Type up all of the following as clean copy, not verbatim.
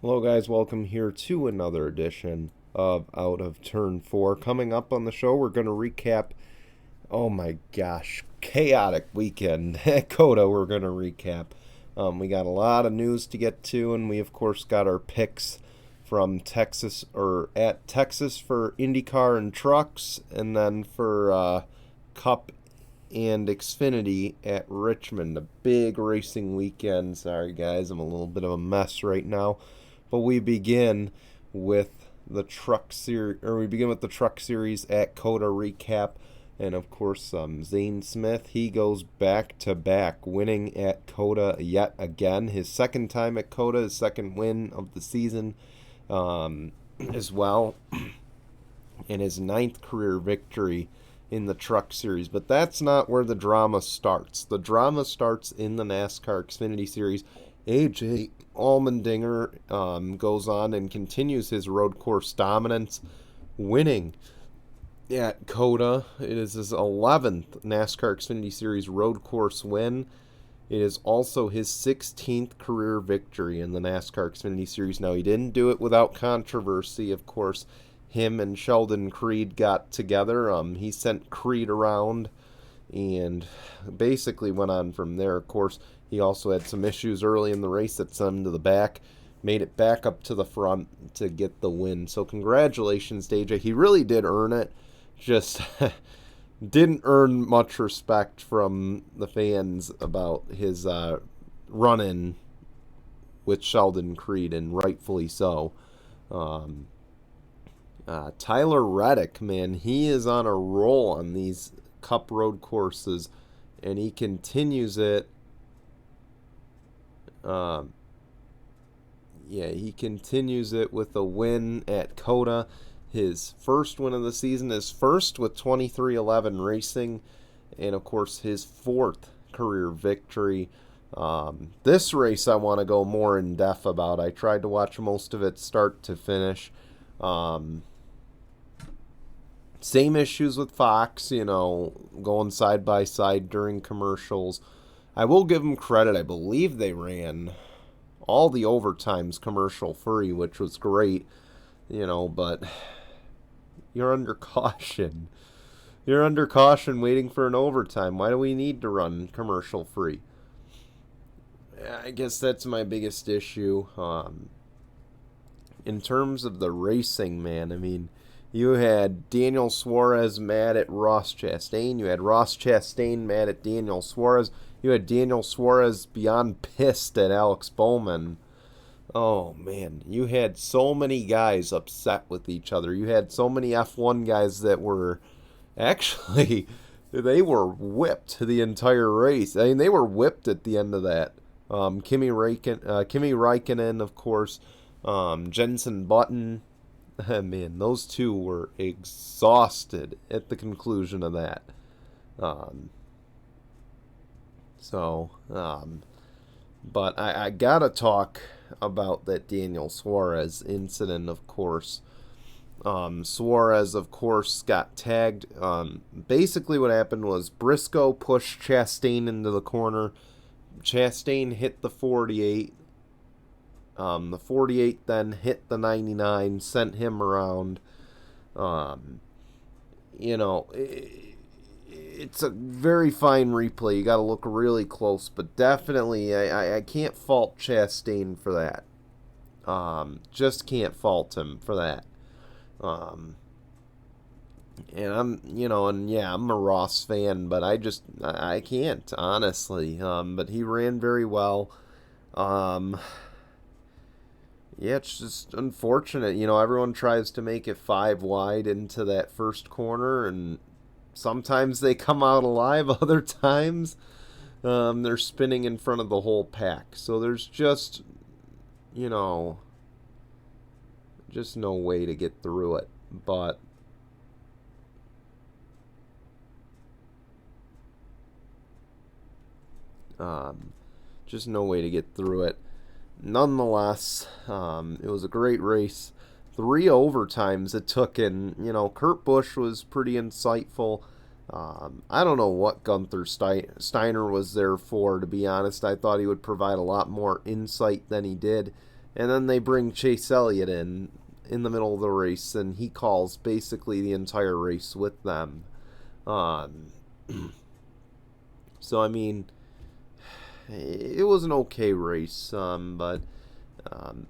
Hello, guys. Welcome here to another edition of Out of Turn 4. Coming up on the show, we're going to recap, oh my gosh, chaotic weekend at COTA. We're going to recap. We got a lot of news to get to, and we, of course, got our picks from Texas, or at Texas for IndyCar and trucks, and then for Cup and Xfinity at Richmond. A big racing weekend. Sorry, guys, I'm a little bit of a mess right now. But we begin with the truck series, at COTA recap, and of course, Zane Smith. He goes back to back, winning at COTA yet again. His second time at COTA, his second win of the season, as well, and his ninth career victory in the truck series. But that's not where the drama starts. The drama starts in the NASCAR Xfinity Series. AJ Allmendinger goes on and continues his road course dominance, winning at COTA. It is his 11th NASCAR Xfinity Series road course win. It is also his 16th career victory in the NASCAR Xfinity Series. Now, he didn't do it without controversy, of course. Him and Sheldon Creed got together. He sent Creed around and basically went on from there. Of course, he also had some issues early in the race that sent him to the back, made it back up to the front to get the win. So congratulations, DJ. He really did earn it. Just didn't earn much respect from the fans about his run-in with Sheldon Creed, and rightfully so. Tyler Reddick, man, he is on a roll on these Cup road courses, and he continues it. He continues it with a win at COTA. His first win of the season, his first with 2311 Racing, and of course his fourth career victory. This race I want to go more in depth about. I tried to watch most of it start to finish. Same issues with Fox, going side by side during commercials. I will give them credit. I believe they ran all the overtimes commercial free, which was great, but you're under caution. You're under caution waiting for an overtime. Why do we need to run commercial free? I guess that's my biggest issue. In terms of the racing, man, I mean, you had Daniel Suarez mad at Ross Chastain. You had Ross Chastain mad at Daniel Suarez. You had Daniel Suarez beyond pissed at Alex Bowman. Oh, man. You had so many guys upset with each other. You had so many F1 guys that were actually, they were whipped the entire race. I mean, they were whipped at the end of that. Kimi Räikkönen, of course. Jenson Button. Man, those two were exhausted at the conclusion of that. But I gotta talk about that Daniel Suarez incident, of course. Suarez, of course, got tagged. Basically what happened was Briscoe pushed Chastain into the corner. Chastain hit the 48. The 48 then hit the 99, sent him around. It's a very fine replay. You got to look really close, but definitely I can't fault Chastain for that. Just can't fault him for that. And I'm a Ross fan, but I can't, honestly. But he ran very well. Yeah, it's just unfortunate. Everyone tries to make it 5 wide into that first corner, and sometimes they come out alive. Other times, they're spinning in front of the whole pack. So there's just no way to get through it. But just no way to get through it. Nonetheless, it was a great race. 3 overtimes it took, and Kurt Busch was pretty insightful. I don't know what Gunther Steiner was there for, to be honest. I thought he would provide a lot more insight than he did. And then they bring Chase Elliott in the middle of the race, and he calls basically the entire race with them. Um, so, I mean, it was an okay race, but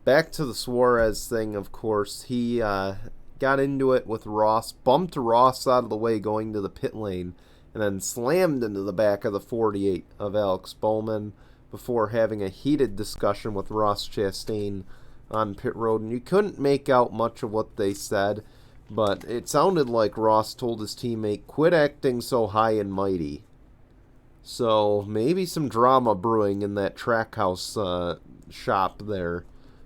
back to the Suarez thing, of course. He got into it with Ross, bumped Ross out of the way going to the pit lane, and then slammed into the back of the 48 of Alex Bowman before having a heated discussion with Ross Chastain on pit road. And you couldn't make out much of what they said, but it sounded like Ross told his teammate, "Quit acting so high and mighty." So maybe some drama brewing in that Trackhouse shop there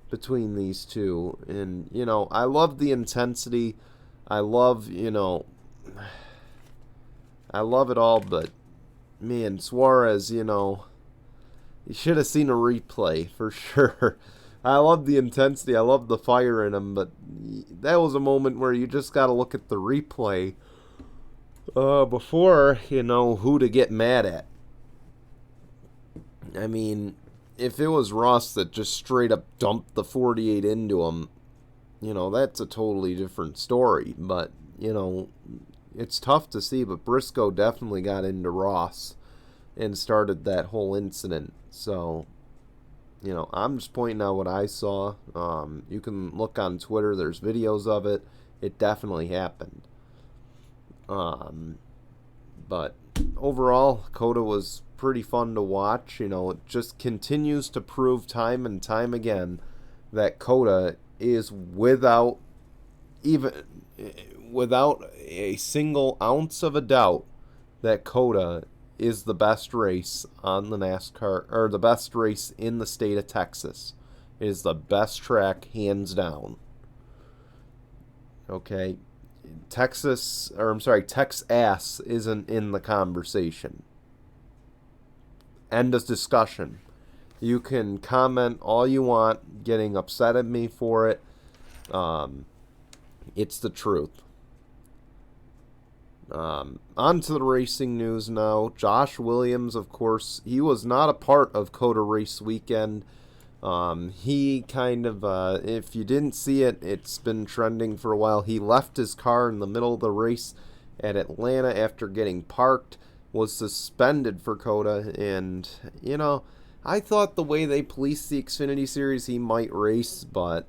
between these two. And, I love the intensity. I love, I love it all, but, man, Suarez, you should have seen a replay for sure. I love the intensity. I love the fire in him, but that was a moment where you just got to look at the replay before you know who to get mad at. I mean, if it was Ross that just straight up dumped the 48 into him, that's a totally different story. But, it's tough to see, but Briscoe definitely got into Ross and started that whole incident. So, I'm just pointing out what I saw. You can look on Twitter. There's videos of it. It definitely happened. But overall, COTA was pretty fun to watch. It just continues to prove time and time again that COTA is without a single ounce of a doubt that COTA is the best race on the NASCAR, or the best race in the state of Texas. It is the best track, hands down. Okay, Texas isn't in the conversation. End of discussion. You can comment all you want, getting upset at me for it. It's the truth. On to the racing news now. Josh Williams, of course, he was not a part of COTA race weekend. He kind of, if you didn't see it, it's been trending for a while. He left his car in the middle of the race at Atlanta after getting parked, was suspended for COTA, and, I thought the way they policed the Xfinity Series, he might race, but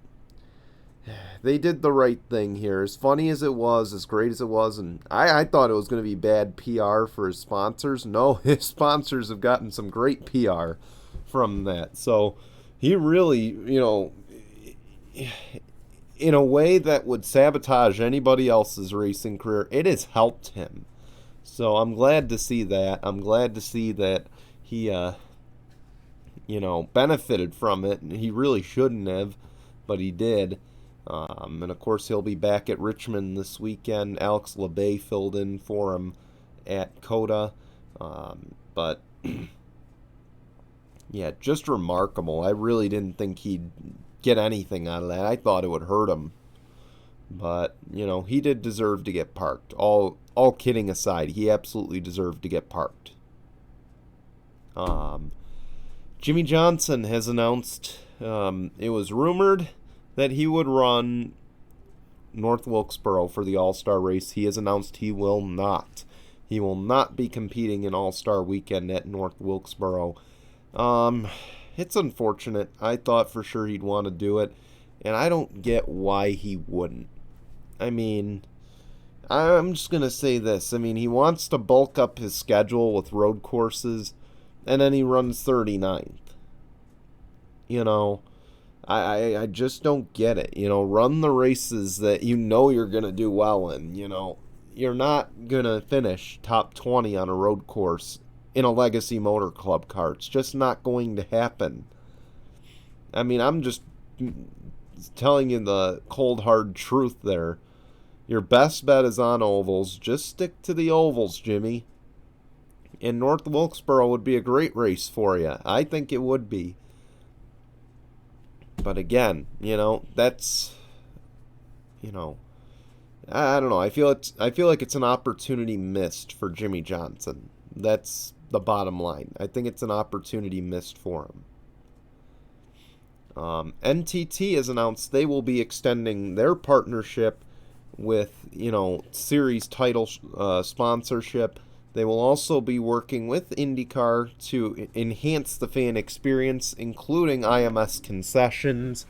they did the right thing here. As funny as it was, as great as it was, and I thought it was going to be bad PR for his sponsors. No, his sponsors have gotten some great PR from that. So he really, in a way that would sabotage anybody else's racing career, it has helped him. So I'm glad to see that. I'm glad to see that he, benefited from it. He really shouldn't have, but he did. And of course, he'll be back at Richmond this weekend. Alex LeBay filled in for him at COTA. But, yeah, just remarkable. I really didn't think he'd get anything out of that. I thought it would hurt him. But, he did deserve to get parked. All kidding aside, he absolutely deserved to get parked. Jimmy Johnson has announced, it was rumored that he would run North Wilkesboro for the All-Star race. He has announced he will not. He will not be competing in All-Star weekend at North Wilkesboro. It's unfortunate. I thought for sure he'd want to do it, and I don't get why he wouldn't. I mean, I'm just going to say this. I mean, he wants to bulk up his schedule with road courses, and then he runs 39th. I just don't get it. Run the races that you're going to do well in. You're not going to finish top 20 on a road course in a Legacy Motor Club car. It's just not going to happen. I mean, I'm just telling you the cold, hard truth there. Your best bet is on ovals. Just stick to the ovals, Jimmy. And North Wilkesboro would be a great race for you. I think it would be. But again, that's, I don't know. I feel like it's an opportunity missed for Jimmy Johnson. That's the bottom line. I think it's an opportunity missed for NTT has announced they will be extending their partnership with, series title sponsorship. They will also be working with IndyCar to enhance the fan experience, including IMS concessions.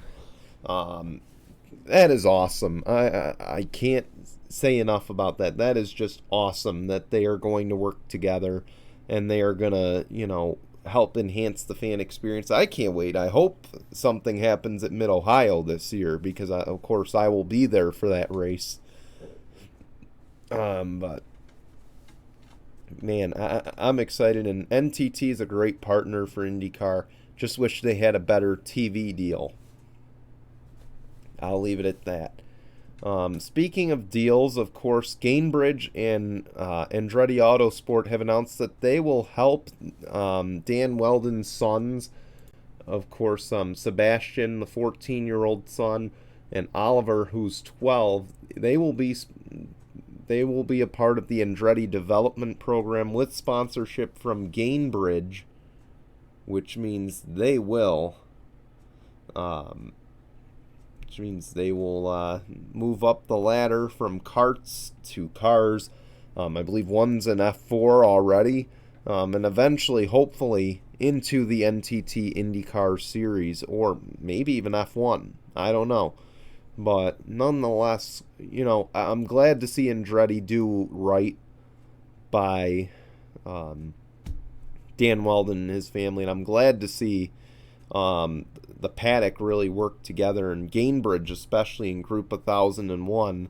That is awesome. I can't say enough about that. That is just awesome that they are going to work together and they are going to, help enhance the fan experience. I can't wait. I hope something happens at Mid-Ohio this year because, of course, I will be there for that race. But man, I'm excited, and NTT is a great partner for IndyCar. Just wish they had a better TV deal. I'll leave it at that. Speaking of deals, of course, Gainbridge and Andretti Autosport have announced that they will help Dan Wheldon's sons, of course, Sebastian, the 14-year-old son, and Oliver, who's 12. They will be a part of the Andretti development program with sponsorship from Gainbridge, which means they will. Which means they will move up the ladder from karts to cars. I believe one's an F4 already, and eventually, hopefully, into the NTT IndyCar series, or maybe even F1. I don't know. But nonetheless, I'm glad to see Andretti do right by Dan Wheldon and his family, and I'm glad to see the paddock really work together, and Gainbridge, especially in Group 1001.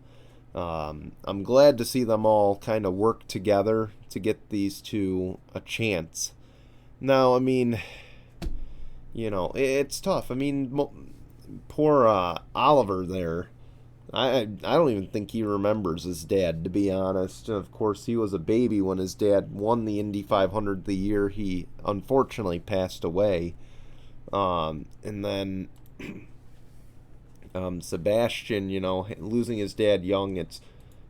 I'm glad to see them all kind of work together to get these two a chance. Now, I mean, it's tough. I mean, poor Oliver there. I don't even think he remembers his dad, to be honest. Of course, he was a baby when his dad won the Indy 500 the year he unfortunately passed away. And then Sebastian, losing his dad young. It's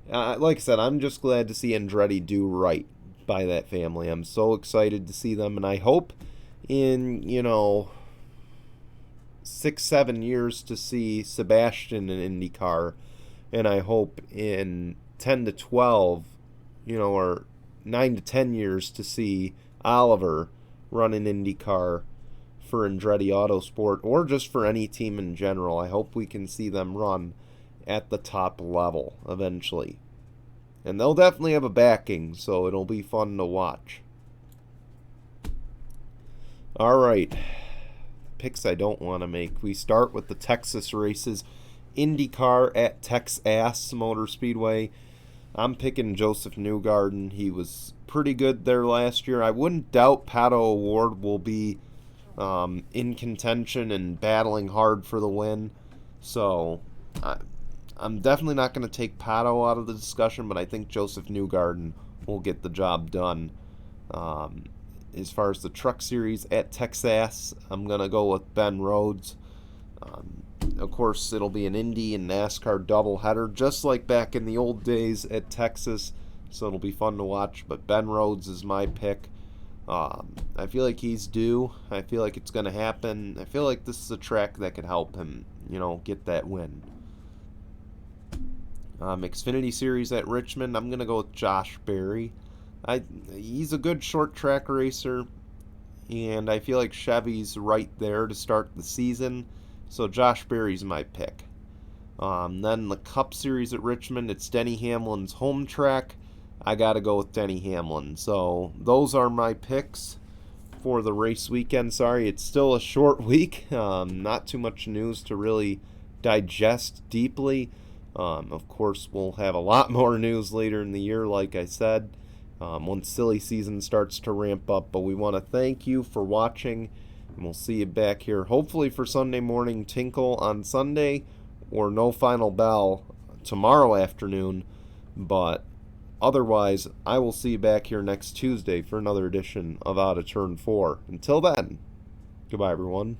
like I said, I'm just glad to see Andretti do right by that family. I'm so excited to see them, and I hope in 6-7 years to see Sebastian in IndyCar, and I hope in 10 to 12, or 9 to 10 years to see Oliver run in IndyCar for Andretti Autosport, or just for any team in general. I hope we can see them run at the top level eventually. And they'll definitely have a backing, so it'll be fun to watch. Alright, picks I don't want to make. We start with the Texas races. IndyCar at Texas Motor Speedway. I'm picking Joseph Newgarden. He was pretty good there last year. I wouldn't doubt Pato O'Ward will be in contention and battling hard for the win. So I'm definitely not going to take Pato out of the discussion, but I think Joseph Newgarden will get the job done. As far as the Truck Series at Texas, I'm going to go with Ben Rhodes. Of course, it'll be an Indy and NASCAR doubleheader, just like back in the old days at Texas, so it'll be fun to watch. But Ben Rhodes is my pick. I feel like he's due. I feel like it's going to happen. I feel like this is a track that could help him, get that win. Xfinity Series at Richmond, I'm going to go with Josh Berry. He's a good short track racer, and I feel like Chevy's right there to start the season, so Josh Berry's my pick. Then the Cup Series at Richmond, it's Denny Hamlin's home track. I got to go with Denny Hamlin. So those are my picks for the race weekend. Sorry, it's still a short week. Not too much news to really digest deeply. Of course, we'll have a lot more news later in the year, like I said, once silly season starts to ramp up. But we want to thank you for watching, and we'll see you back here hopefully for Sunday morning Tinkle on Sunday, or no final bell tomorrow afternoon. But otherwise, I will see you back here next Tuesday for another edition of Out of Turn 4. Until then, goodbye, everyone.